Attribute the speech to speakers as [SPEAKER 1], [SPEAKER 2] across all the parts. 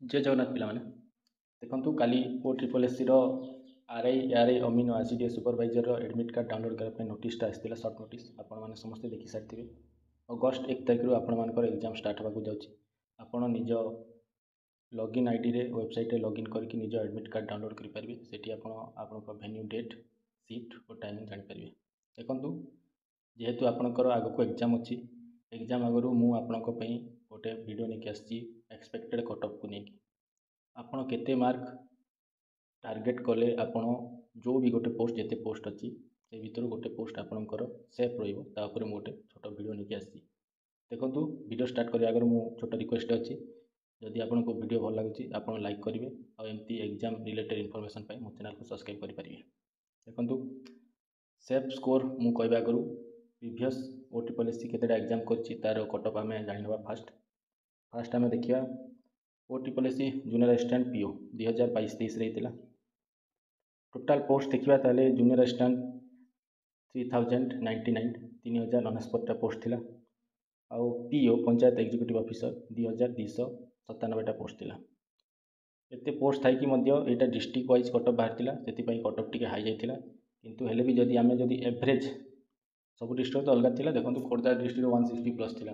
[SPEAKER 1] जय जगन्नाथ पिलाମାନେ देखନ୍ତୁ କାଲି ଓ triple ଏସ୍ସିର RI ଅମିନ ଆସିଡିଏ ସୁପରଭାଇଜରର ଏଡମିଟ୍ କାର୍ଡ଼ ଡାଉନଲୋଡ଼ କରିବା ପାଇଁ ନୋଟିସ୍ଟା ଆସିଥିଲା ସର୍ଟ ନୋଟିସ୍ ଆପଣମାନେ ସମସ୍ତେ ଦେଖିସାରିଥିବେ। ଅଗଷ୍ଟ 1 ତାରିଖରୁ ଆପଣମାନଙ୍କର ଏକ୍ଜାମ୍ ଷ୍ଟାର୍ଟ ହେବାକୁ ଯାଉଛି। ଆପଣ ନିଜ ଲଗ୍ଇନ୍ ଆଇଡ଼ିରେ ୱେବସାଇଟ୍ରେ ଲଗ୍ଇନ୍ କରିକି ନିଜ ଏଡମିଟ୍ କାର୍ଡ଼ ଡାଉନଲୋଡ଼ କରିପାରିବେ। ସେଠି ଆପଣ ଆପଣଙ୍କ ଭେନ୍ୟୁ ଡେଟ୍ ସିଟ୍ ଓ ଟାଇମିଂ ଜାଣିପାରିବେ। ଦେଖନ୍ତୁ ଯେହେତୁ ଆପଣଙ୍କର ଆଗକୁ ଏକ୍ଜାମ୍ ଅଛି, ଏକ୍ଜାମ୍ ଆଗରୁ ମୁଁ ଆପଣଙ୍କ ପାଇଁ ଗୋଟେ ଭିଡ଼ିଓ ନେଇକି ଆସିଛି ଏକ୍ସପେକ୍ଟେଡ଼ କଟ୍ଅଫ୍କୁ ନେଇକି। ଆପଣ କେତେ ମାର୍କ ଟାର୍ଗେଟ୍ କଲେ ଆପଣ ଯେଉଁ ବି ଗୋଟେ ପୋଷ୍ଟ ଯେତେ ପୋଷ୍ଟ ଅଛି ସେ ଭିତରୁ ଗୋଟେ ପୋଷ୍ଟ ଆପଣଙ୍କର ସେଫ୍ ରହିବ, ତା ଉପରେ ମୁଁ ଗୋଟେ ଛୋଟ ଭିଡ଼ିଓ ନେଇକି ଆସିଛି। ଦେଖନ୍ତୁ ଭିଡ଼ିଓ ଷ୍ଟାର୍ଟ କରିବା ଆଗରୁ ମୁଁ ଛୋଟ ରିକ୍ୱେଷ୍ଟ ଅଛି, ଯଦି ଆପଣଙ୍କୁ ଭିଡ଼ିଓ ଭଲ ଲାଗୁଛି ଆପଣ ଲାଇକ୍ କରିବେ ଆଉ ଏମିତି ଏକ୍ଜାମ୍ ରିଲେଟେଡ୍ ଇନଫର୍ମେସନ୍ ପାଇଁ ମୋ ଚ୍ୟାନେଲକୁ ସବସ୍କ୍ରାଇବ୍ କରିପାରିବେ। ଦେଖନ୍ତୁ ସେଫ୍ ସ୍କୋର ମୁଁ କହିବା ଆଗରୁ ପ୍ରିଭିୟସ୍ ଓ ଟ୍ରିପଲ୍ ଏସ୍ସି କେତେଟା ଏକ୍ଜାମ୍ କରିଛି ତାର କଟ୍ଅଫ୍ ଆମେ ଜାଣିନେବା। ଫାର୍ଷ୍ଟ ଆମେ ଦେଖିବା O triple SC junior assistant PO 2022-23 ହେଇଥିଲା। ଟୋଟାଲ୍ ପୋଷ୍ଟ ଦେଖିବା ତାହେଲେ ଜୁନିୟର ଆସିଷ୍ଟାଣ୍ଟ 3099 3099ଟା ପୋଷ୍ଟ ଥିଲା। ଆଉ ପିଓ ପଞ୍ଚାୟତ ଏକ୍ଜିକ୍ୟୁଟିଭ୍ ଅଫିସର 2297ଟା ପୋଷ୍ଟ ଥିଲା। ଏତେ ପୋଷ୍ଟ ଥାଇକି ମଧ୍ୟ ଏଇଟା ଡିଷ୍ଟ୍ରିକ୍ଟ ୱାଇଜ୍ କଟ୍ଅଫ୍ ବାହାରିଥିଲା, ସେଥିପାଇଁ କଟ୍ଅଫ୍ ଟିକେ ହାଇ ଯାଇଥିଲା। କିନ୍ତୁ ହେଲେ ବି ଯଦି ଆମେ ଏଭରେଜ୍ ସବୁ ଡିଷ୍ଟ୍ରିକ୍ଟ ତ ଅଲଗା ଥିଲା, ଦେଖନ୍ତୁ ଖୋର୍ଦ୍ଧା ଡିଷ୍ଟ୍ରିକ୍ଟର 160+ ଥିଲା,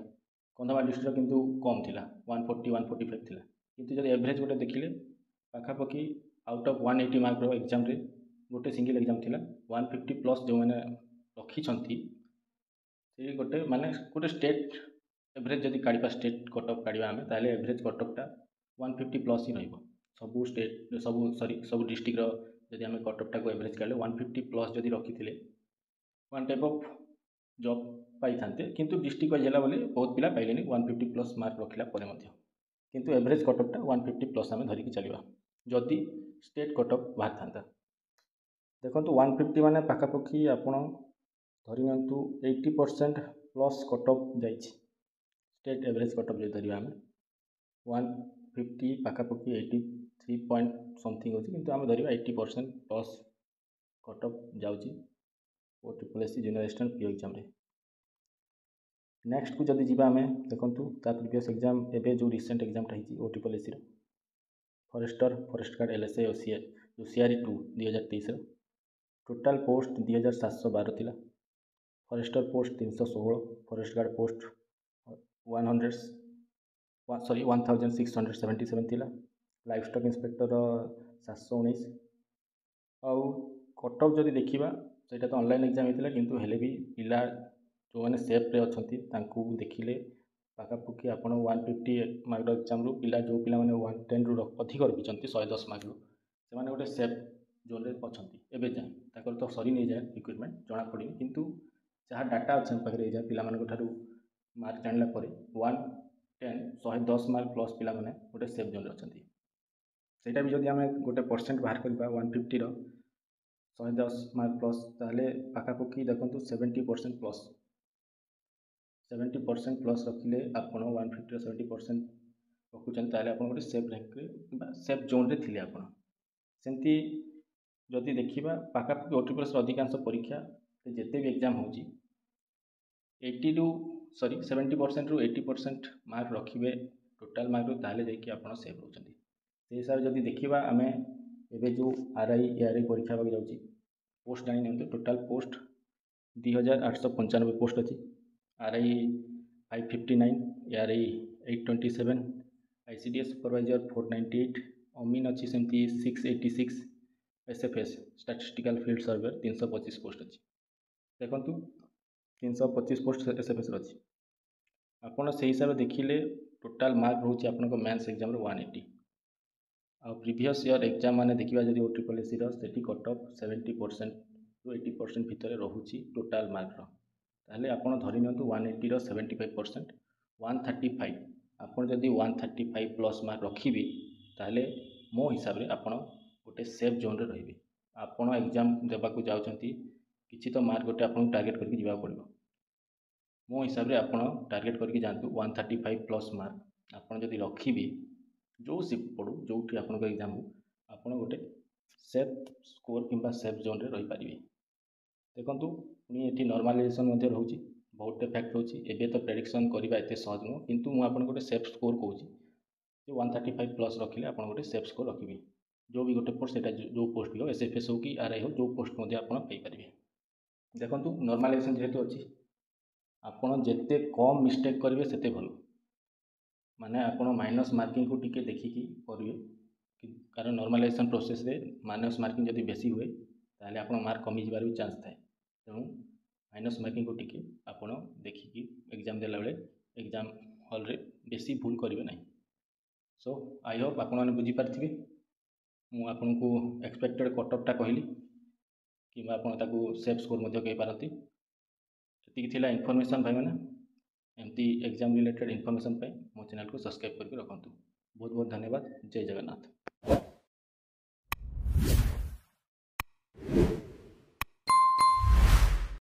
[SPEAKER 1] କନ୍ଧମାଳ ଡିଷ୍ଟ୍ରିକ୍ଟର କିନ୍ତୁ କମ୍ ଥିଲା 140 145 ଥିଲା। କିନ୍ତୁ ଯଦି ଏଭରେଜ୍ ଗୋଟେ ଦେଖିଲେ ପାଖାପାଖି ଆଉଟ୍ ଅଫ୍ 180 ମାର୍କର ଏକ୍ଜାମ୍ରେ ଗୋଟେ ସିଙ୍ଗଲ୍ ଏକ୍ଜାମ୍ ଥିଲା 150+ ଯେଉଁମାନେ ରଖିଛନ୍ତି ସେ ଗୋଟେ ଷ୍ଟେଟ୍ ଏଭରେଜ୍ ଯଦି କାଢ଼ିବା ଷ୍ଟେଟ୍ କଟ୍ଅଫ୍ କାଢ଼ିବା ଆମେ ତାହେଲେ ଏଭରେଜ୍ କଟ୍ଅଫ୍ଟା 150+ ହିଁ ରହିବ। ସବୁ ଡିଷ୍ଟ୍ରିକ୍ଟର ଯଦି ଆମେ କଟ୍ଅଫ୍ଟାକୁ ଏଭରେଜ୍ କାଢ଼ିଲେ 150+ ଯଦି ରଖିଥିଲେ ୱାନ୍ ଟାଇପ୍ ଅଫ୍ ଜବ୍ ପାଇଥାନ୍ତେ। କିନ୍ତୁ ଡିଷ୍ଟ୍ରିକ୍ଟ ୱାଇଜ୍ ହେଲା ବୋଲି ବହୁତ ପିଲା ପାଇଲେନି 150+ ମାର୍କ ରଖିଲା ପରେ ମଧ୍ୟ। କିନ୍ତୁ ଏଭରେଜ୍ କଟ୍ଅଫ୍ଟା 150+ ଆମେ ଧରିକି ଚାଲିବା ଯଦି ଷ୍ଟେଟ୍ କଟ୍ଅଫ୍ ବାହାରିଥାନ୍ତା। ଦେଖନ୍ତୁ 150 ମାନେ ପାଖାପାଖି ଆପଣ ଧରି ନିଅନ୍ତୁ 80%+ କଟ୍ଅଫ୍ ଯାଇଛି। ଷ୍ଟେଟ୍ ଏଭରେଜ୍ କଟ୍ଅଫ୍ ଯଦି ଧରିବା ଆମେ 150 ପାଖାପାଖି 83 ପଏଣ୍ଟ ସମଥିଙ୍ଗ ଅଛି, କିନ୍ତୁ ଆମେ ଧରିବା 80%+ କଟ୍ଅଫ୍ ଯାଉଛି O triple SC junior assistant PO ଏକ୍ଜାମ୍ରେ। ନେକ୍ସଟକୁ ଯଦି ଯିବା ଆମେ ଦେଖନ୍ତୁ ତା ପ୍ରିଭିୟସ୍ ଏକ୍ଜାମ୍ ଏବେ ଯେଉଁ ରିସେଣ୍ଟ ଏକ୍ଜାମ୍ଟା ହେଇଛି ଓ ଟ୍ରିପଲ୍ ଏସ୍ସିର ଫରେଷ୍ଟ ଗାର୍ଡ଼ LSI ଓ CRE 2 2023ର ଟୋଟାଲ୍ ପୋଷ୍ଟ 2712 ଥିଲା। Forester post 316, forest guard post 1677 ଥିଲା। Life stock inspector 719। ଆଉ କଟ୍ଅଫ୍ ଯଦି ଦେଖିବା ସେଇଟା ତ ଅନଲାଇନ୍ ଏକ୍ଜାମ୍ ହେଇଥିଲା, କିନ୍ତୁ ହେଲେ ବି ପିଲା ଯେଉଁମାନେ ସେଫ୍ରେ ଅଛନ୍ତି ତାଙ୍କୁ ଦେଖିଲେ ପାଖାପାଖି ଆପଣ 150 ମାର୍କର ଏକ୍ଜାମ୍ରୁ ଯେଉଁ ପିଲାମାନେ 110ରୁ ଅଧିକ ରଖିଛନ୍ତି 110 ମାର୍କରୁ, ସେମାନେ ଗୋଟେ ସେଫ୍ ଜୋନ୍ରେ ଅଛନ୍ତି ଏବେ ଯାଏଁ। ତାଙ୍କର ତ ସରିନି ଯାଏ ରିକ୍ରୁଟମେଣ୍ଟ ଜଣାପଡ଼ିନି, କିନ୍ତୁ ଯାହା ଡାଟା ଅଛି ଆମ ପାଖରେ ଏଯାଏଁ ପିଲାମାନଙ୍କ ଠାରୁ ମାର୍କ ଜାଣିଲା ପରେ 110 ମାର୍କ+ ପିଲାମାନେ ଗୋଟେ ସେଫ୍ ଜୋନ୍ରେ ଅଛନ୍ତି। ସେଇଟା ବି ଯଦି ଆମେ ଗୋଟେ ପରସେଣ୍ଟ ବାହାର କରିବା 150ର 110 ମାର୍କ+, ତାହେଲେ ପାଖାପାଖି ଦେଖନ୍ତୁ 70%+ ରଖିଲେ ଆପଣ 150ର 70% ରଖୁଛନ୍ତି, ତାହେଲେ ଆପଣ ଗୋଟେ ସେଫ୍ ର୍ୟାଙ୍କରେ କିମ୍ବା ସେଫ୍ ଜୋନ୍ରେ ଥିଲେ ଆପଣ। ସେମିତି ଯଦି ଦେଖିବା ପାଖାପାଖି ଓ ଟ୍ରିପଲ୍ ଏସ୍ସିର ଅଧିକାଂଶ ପରୀକ୍ଷା ଯେତେ ବି ଏକ୍ଜାମ୍ ହେଉଛି 70%ରୁ 80% ମାର୍କ ରଖିବେ ଟୋଟାଲ୍ ମାର୍କରୁ, ତାହେଲେ ଯାଇକି ଆପଣ ସେଫ୍ ରହୁଛନ୍ତି। ସେଇ ହିସାବରେ ଯଦି ଦେଖିବା ଆମେ ଏବେ ଯେଉଁ RI ARI ପରୀକ୍ଷା ହେବାକୁ ଯାଉଛି, ପୋଷ୍ଟ ଜାଣି ନିଅନ୍ତୁ ଟୋଟାଲ୍ ପୋଷ୍ଟ 2895 ପୋଷ୍ଟ ଅଛି। RI 559, ARI 827, ICDS ସୁପରଭାଇଜର 498, ଅମିନ ଅଛି ସେମିତି 686, SFS ଷ୍ଟାଟିଷ୍ଟିକାଲ୍ ଫିଲ୍ଡ ସର୍ଭେର 325 ପୋଷ୍ଟ ଅଛି। ଦେଖନ୍ତୁ 325 ପୋଷ୍ଟ SFSର ଅଛି। ଆପଣ ସେଇ ହିସାବରେ ଦେଖିଲେ ଟୋଟାଲ୍ ମାର୍କ ରହୁଛି ଆପଣଙ୍କ ମ୍ୟାଥ୍ସ ଏକ୍ଜାମ୍ରେ 180। ଆଉ ପ୍ରିଭିୟସ୍ ଇୟର୍ ଏକ୍ଜାମ୍ ମାନେ ଦେଖିବା ଯଦି ଓ ଟ୍ରିପଲ୍ ଏସ୍ସିର ସେଠି କଟ୍ଅଫ୍ 70%ରୁ 80% ଭିତରେ ରହୁଛି ଟୋଟାଲ୍ ମାର୍କର, ତାହେଲେ ଆପଣ ଧରି ନିଅନ୍ତୁ 180ର 75%, 135। ଆପଣ ଯଦି 135+ ମାର୍କ ରଖିବେ ତାହେଲେ ମୋ ହିସାବରେ ଆପଣ ଗୋଟେ ସେଫ୍ ଜୋନ୍ରେ ରହିବେ। ଆପଣ ଏକ୍ଜାମ୍ ଦେବାକୁ ଯାଉଛନ୍ତି, କିଛି ତ ମାର୍କ ଗୋଟେ ଆପଣଙ୍କୁ ଟାର୍ଗେଟ୍ କରିକି ଯିବାକୁ ପଡ଼ିବ। ମୋ ହିସାବରେ ଆପଣ ଟାର୍ଗେଟ୍ କରିକି ଯାଆନ୍ତୁ 135+ ମାର୍କ। ଆପଣ ଯଦି ରଖିବେ ଯେଉଁ ସିଫ୍ଟ ପଡ଼ୁ ଯେଉଁଠି ଆପଣଙ୍କ ଏକ୍ଜାମ୍ ହଉ, ଆପଣ ଗୋଟେ ସେଫ୍ ସ୍କୋର କିମ୍ବା ସେଫ୍ ଜୋନ୍ରେ ରହିପାରିବେ। ଦେଖନ୍ତୁ ପୁଣି ଏଠି ନର୍ମାଲାଇଜେସନ୍ ମଧ୍ୟ ରହୁଛି, ବହୁତଟେ ଫ୍ୟାକ୍ଟ ରହୁଛି। ଏବେ ତ ପ୍ରେଡ଼ିକ୍ସନ୍ କରିବା ଏତେ ସହଜ ନୁହଁ, କିନ୍ତୁ ମୁଁ ଆପଣଙ୍କୁ ଗୋଟେ ସେଫ୍ ସ୍କୋର କହୁଛି। ଯେ 135 प्लस रखिले आपण गोटे सेफ स्कोर रखिबे जो भी गोटे पोस्ट सेटा जो पोस्ट भी हो एसएफएस हो कि आरआई हो जो पोस्ट मध्य आपण पाई परिबे। देखंतु नॉर्मलाइजेशन जेहेतु अछि आपण जेते कम मिस्टेक करिवे सेते भलो माने आपण माइनस मार्किंग को टिके देखिकी करिवे कारण नॉर्मलाइजेशन प्रोसेस रे माइनस मार्किंग जदि बेसी हुए ताले आपण मार्क कमी जिबार भी चांस थाए तेणु माइनस मार्किंग को टिके आपण देखिकी एग्जाम देला बेले एग्जाम हॉल रे बेसी भूल करिवे नाही। सो आई होप आपण माने बुझी पारथिबे मु आपन को एक्सपेक्टेड कटअपटा कहली कि आपण ताकू सेफ स्कोर मध्य कहि पारती। एतिकी थिला इन्फॉर्मेशन भाई माने एमती एग्जाम रिलेटेड इन्फॉर्मेशन पे मो चैनल को सब्सक्राइब करके रखंतु। बहुत बहुत धन्यवाद। जय जगन्नाथ।